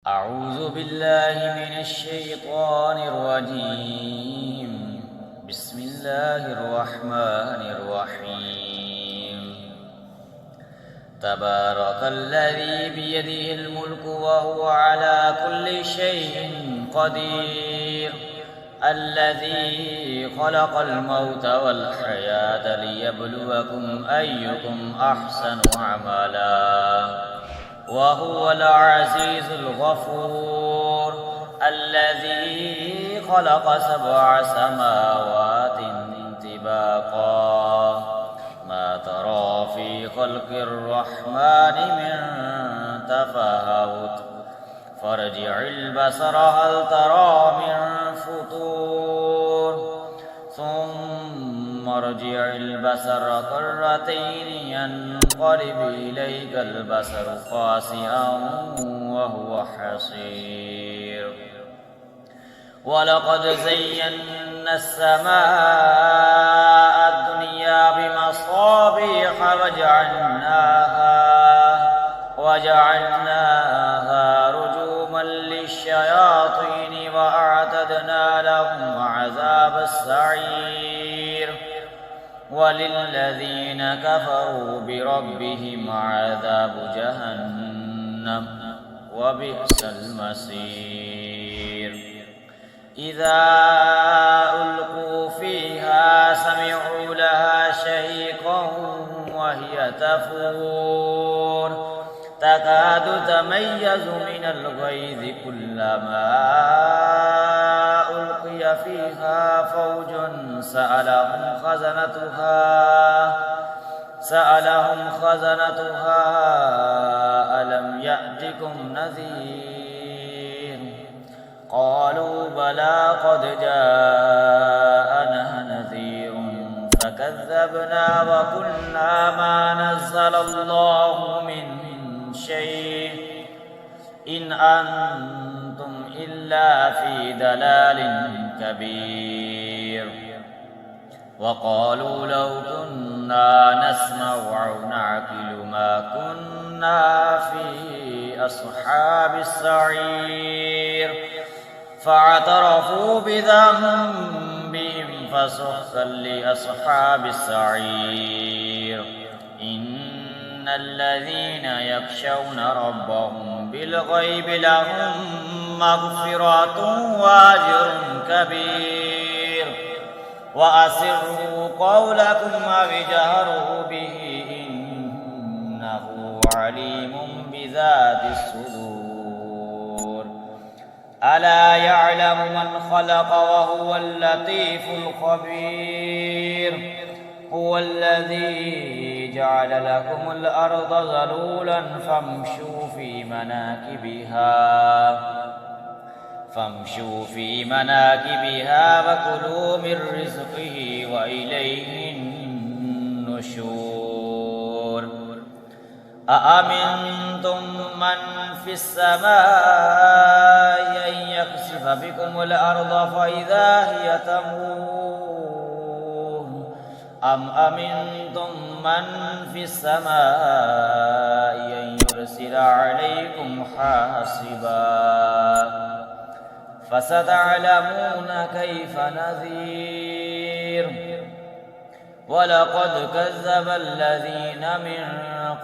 أعوذ بالله من الشيطان الرجيم. بسم الله الرحمن الرحيم. تبارك الذي بيده الملك وهو على كل شيء قدير، الذي خلق الموت والحياة ليبلوكم أيكم أحسن عملا، وهو العزيز الغفور، الذي خلق 7 سماوات طباقا، ما ترى في خلق الرحمن من تفاوت، فارجع البصر هل ترى من فطور، ثم ارجع البصر كرتين ينقلب إليك البصر خاسئا وهو حسير. ولقد زينا السماء الدنيا بمصابيح وجعلناها رجوما للشياطين وأعتدنا لهم عذاب السعير. وللذين كفروا بربهم عذاب جهنم وبئس المصير. إذا ألقوا فيها سمعوا لها شهيقا وهي تفور، تكاد تميز من الغيظ، كلما ألقي فيها فوج سألهم خزنتها ألم يأتكم نذير؟ قالوا بلى قد جاءنا نذير فكذبنا وقلنا ما نزل الله من شيء إن أنتم إلا في ضلال كبير. وقالوا لو كنا نسمع أو نعقل ما كنا في أصحاب السعير، فاعترفوا بذنبهم فسحقا لأصحاب السعير. إن الذين يخشون ربهم بالغيب لهم مغفرة وأجر كبير. وأسروا قولكم أو اجهروا به إنه عليم بذات الصدور. ألا يعلم من خلق وهو اللطيف الخبير. هو الذي جعل لكم الأرض ذلولا فامشوا في مناكبها وكلوا من رزقه وإليه النشور. أأمنتم من في السماء أن يخسف بكم الأرض فإذا هي تمور، أم أمنتم من في السماء أن يرسل عليكم حاصبا، فستعلمون كيف نذير. ولقد كذب الذين من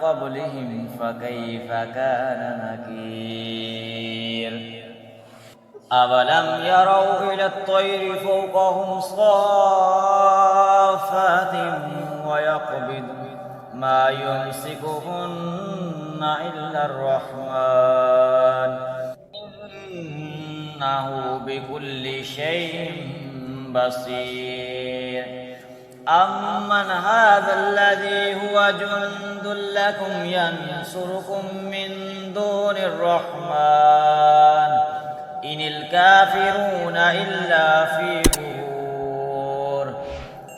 قبلهم فكيف كان نكير. أولم يروا إلى الطير فوقهم صافات ويقبض ما يمسكهن إلا الرحمن إنه بكل شيء بصير. أمن هذا الذي هو جند لكم ينصركم من دون الرحمن إن الكافرون إلا في غرور.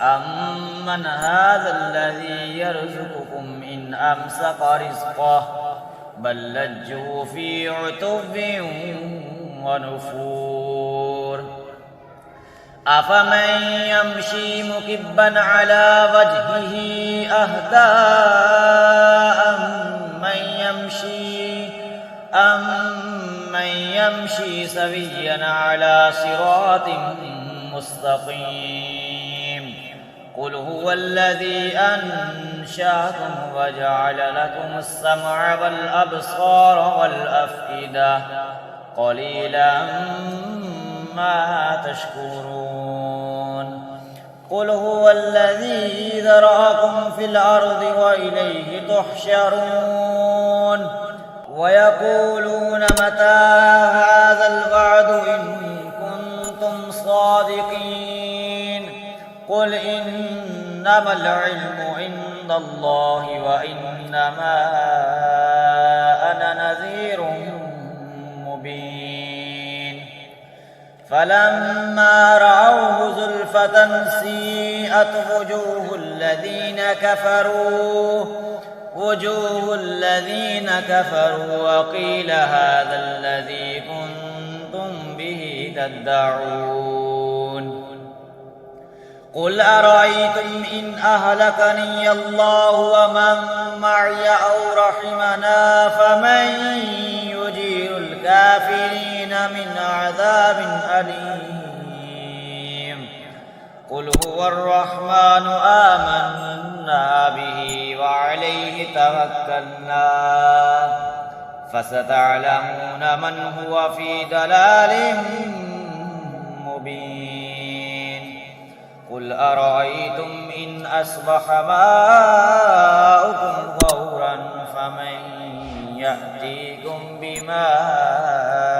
أمن هذا الذي يرزقكم إن أمسك رزقه بل لجوا في عتو ونفور. أفمن يمشي مكبا على وجهه أهدى أمن أمن يمشي سويا على صراط مستقيم قل هو الذي أنشأكم وجعل لكم السمع والأبصار والأفئدة قليلا ما تشكرون قل هو الذي ذرأكم في الأرض وإليه تحشرون ويقولون متى هذا الوعد إن كنتم صادقين قل إنما العلم عند الله وإنما أنا نذير مبين فلما رأوه زلفة سيئت وجوه الذين كفروا وقيل هذا الذي كنتم به تدعون قل أرأيتم إن أهلكني الله ومن معي أو رحمنا فمن يجير الكافرين من عذاب أليم قل هو الرحمن آمنا به وعليه توكلنا فستعلمون من هو في ضلال مبين قل أرأيتم إن أصبح ماؤكم غورا فمن يأتيكم بماء